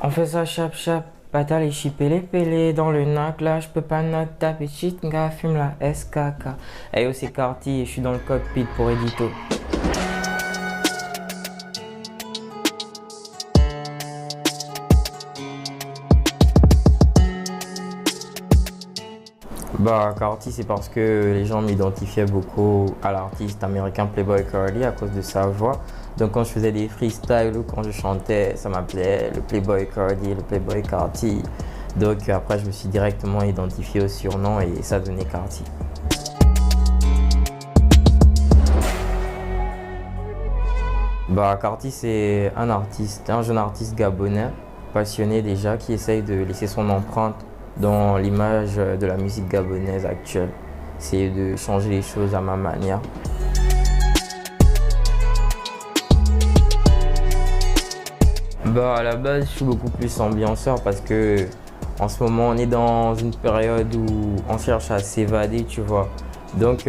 On fait ça chap chap, patal et chipé pélé dans le nac là, je peux pas knock taper shit, gars fume la SKK. Hey yo c'est Carty et je suis dans le cockpit pour édito. Bah Carty c'est parce que les gens m'identifiaient beaucoup à l'artiste américain Playboi Carti à cause de sa voix. Donc quand je faisais des freestyles ou quand je chantais, ça m'appelait le Playboi Carti, le Playboi Carti. Donc après je me suis directement identifié au surnom et ça donnait Carty. Bah Carty c'est un artiste, un jeune artiste gabonais, passionné déjà, qui essaye de laisser son empreinte dans l'image de la musique gabonaise actuelle. C'est de changer les choses à ma manière. Bah à la base je suis beaucoup plus ambianceur parce que en ce moment on est dans une période où on cherche à s'évader, tu vois. Donc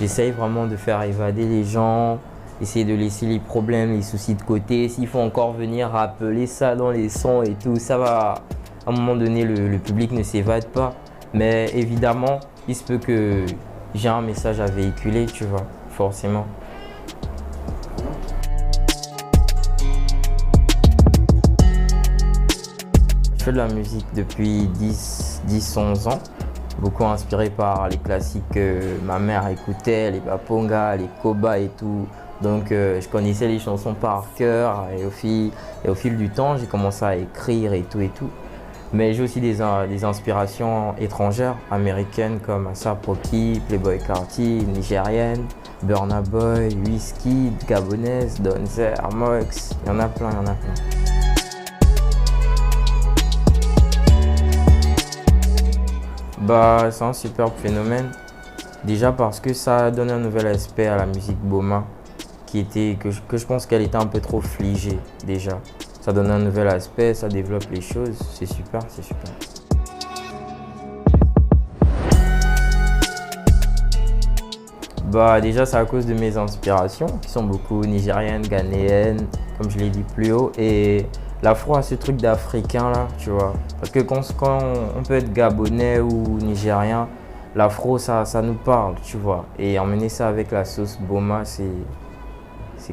j'essaye vraiment de faire évader les gens, essayer de laisser les problèmes, les soucis de côté. S'il faut encore venir rappeler ça dans les sons et tout, ça va. À un moment donné, le public ne s'évade pas. Mais évidemment, il se peut que j'ai un message à véhiculer, tu vois, forcément. Je fais de la musique depuis 10-11 ans, beaucoup inspiré par les classiques que ma mère écoutait, les Baponga, les Koba et tout. Donc je connaissais les chansons par cœur et au fil du temps, j'ai commencé à écrire et tout et tout. Mais j'ai aussi des inspirations étrangères, américaines comme A$AP Rocky, Playboi Carti, nigérienne, Burna Boy, Wizkid, gabonaise, Donzer, Mox, il y en a plein, il y en a plein. Bah, c'est un superbe phénomène. Déjà parce que ça donne un nouvel aspect à la musique Boma, que je pense qu'elle était un peu trop figée déjà. Ça donne un nouvel aspect, ça développe les choses, c'est super, c'est super. Bah déjà c'est à cause de mes inspirations qui sont beaucoup nigériennes, ghanéennes, comme je l'ai dit plus haut. Et l'afro a ce truc d'africain là, tu vois. Parce que quand on peut être gabonais ou nigérien, l'afro ça nous parle, tu vois. Et emmener ça avec la sauce Boma, c'est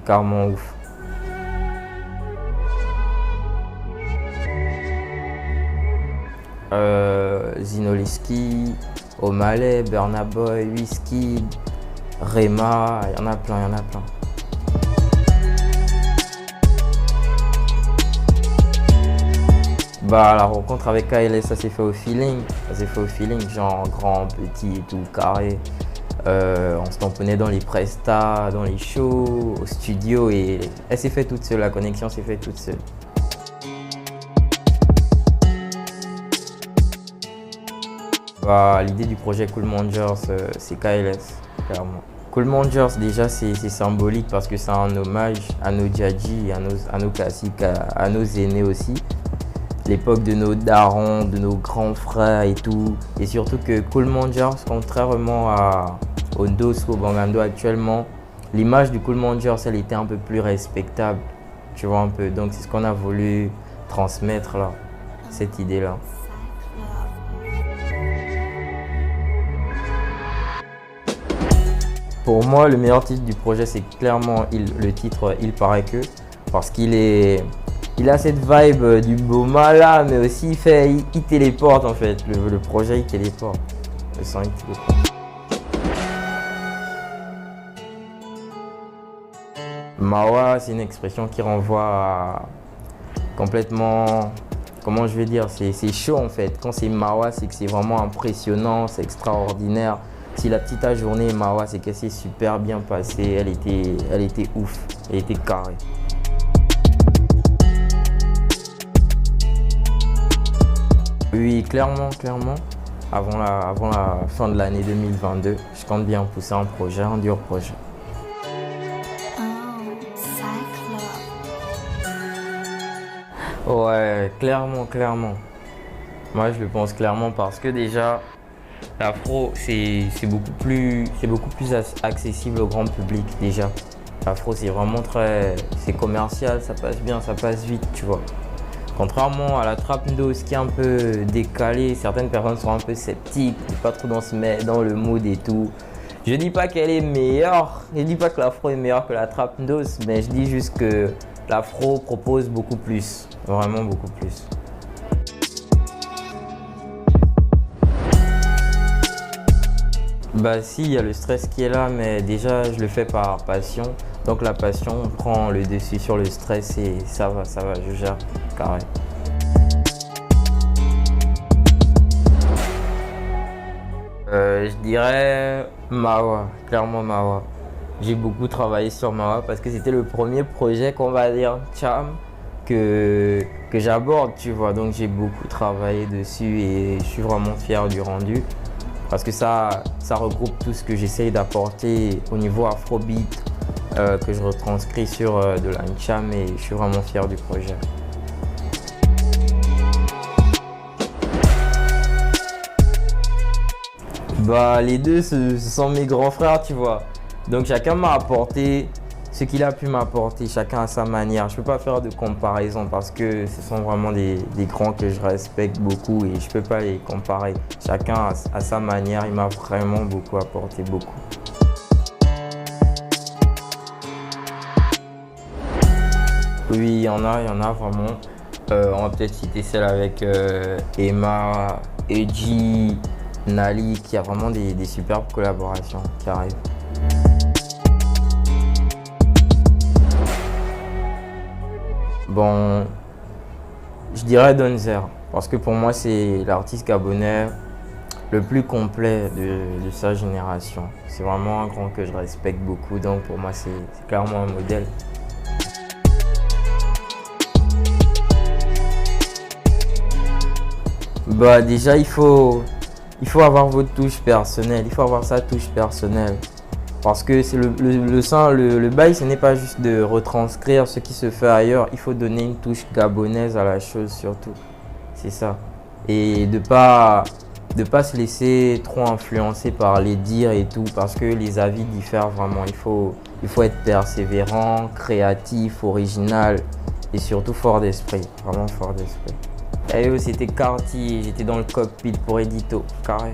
carrément ouf. Zinoleski, O'Malley, Burna Boy, Wizkid, Rema, il y en a plein, il y en a plein. Bah la rencontre avec KLS, ça s'est fait au feeling, genre grand, petit et tout, carré. On se tamponnait dans les prestats, dans les shows, au studio et elle s'est faite toute seule, la connexion s'est faite toute seule. Bah, l'idée du projet Cool Mangers, c'est KLS, clairement. Cool Mangers, déjà, c'est symbolique parce que c'est un hommage à nos djadji, à nos classiques, à nos aînés aussi. L'époque de nos darons, de nos grands frères et tout. Et surtout que Cool Mangers, contrairement au Dos ou au Bangando actuellement, l'image du Cool Mangers, elle était un peu plus respectable, tu vois un peu. Donc c'est ce qu'on a voulu transmettre là, cette idée-là. Pour moi, le meilleur titre du projet, c'est clairement le titre Il paraît que, parce qu'il a cette vibe du Boma là, mais aussi il téléporte en fait. Le projet, il téléporte. Le son, il téléporte. Mawa, c'est une expression qui renvoie à complètement, comment je vais dire, c'est chaud en fait. Quand c'est Mawa, c'est que c'est vraiment impressionnant, c'est extraordinaire. Si la petite journée est Mawa, c'est qu'elle s'est super bien passée, elle était ouf, elle était carrée. Oui, clairement. Avant la fin de l'année 2022, je compte bien pousser un projet, un dur projet. Ouais, clairement. Moi, je le pense clairement parce que déjà, l'afro, c'est beaucoup plus accessible au grand public déjà. L'afro, c'est vraiment c'est commercial, ça passe bien, ça passe vite, tu vois. Contrairement à la trappe Ndos qui est un peu décalée, certaines personnes sont un peu sceptiques, pas trop dans le mood et tout. Je dis pas qu'elle est meilleure, je dis pas que l'afro est meilleure que la trappe Ndos, mais je dis juste que l'afro propose beaucoup plus, vraiment beaucoup plus. Bah si, il y a le stress qui est là, mais déjà je le fais par passion. Donc la passion prend le dessus sur le stress et ça va, je gère carré. Je dirais Mawa, clairement Mawa. J'ai beaucoup travaillé sur Mawa parce que c'était le premier projet qu'on va dire Cham que j'aborde, tu vois. Donc j'ai beaucoup travaillé dessus et je suis vraiment fier du rendu. Parce que ça regroupe tout ce que j'essaye d'apporter au niveau afrobeat que je retranscris sur de la Ncham et je suis vraiment fier du projet. Bah, les deux, ce sont mes grands frères, tu vois. Donc chacun m'a apporté ce qu'il a pu m'apporter, chacun à sa manière. Je ne peux pas faire de comparaison parce que ce sont vraiment des grands que je respecte beaucoup et je ne peux pas les comparer. Chacun à sa manière, il m'a vraiment beaucoup apporté, beaucoup. Oui, il y en a vraiment. On va peut-être citer celle avec Emma, Eji, Nali, qui a vraiment des superbes collaborations qui arrivent. Bon, je dirais Donzer, parce que pour moi, c'est l'artiste gabonais le plus complet de sa génération. C'est vraiment un grand que je respecte beaucoup, donc pour moi, c'est clairement un modèle. Bah, déjà, il faut avoir votre touche personnelle, il faut avoir sa touche personnelle. Parce que c'est le bail, ce n'est pas juste de retranscrire ce qui se fait ailleurs, il faut donner une touche gabonaise à la chose surtout. C'est ça. Et de pas se laisser trop influencer par les dires et tout, parce que les avis diffèrent vraiment. Il faut être persévérant, créatif, original et surtout fort d'esprit, vraiment fort d'esprit. Et c'était Cartier, j'étais dans le cockpit pour Edito, carré.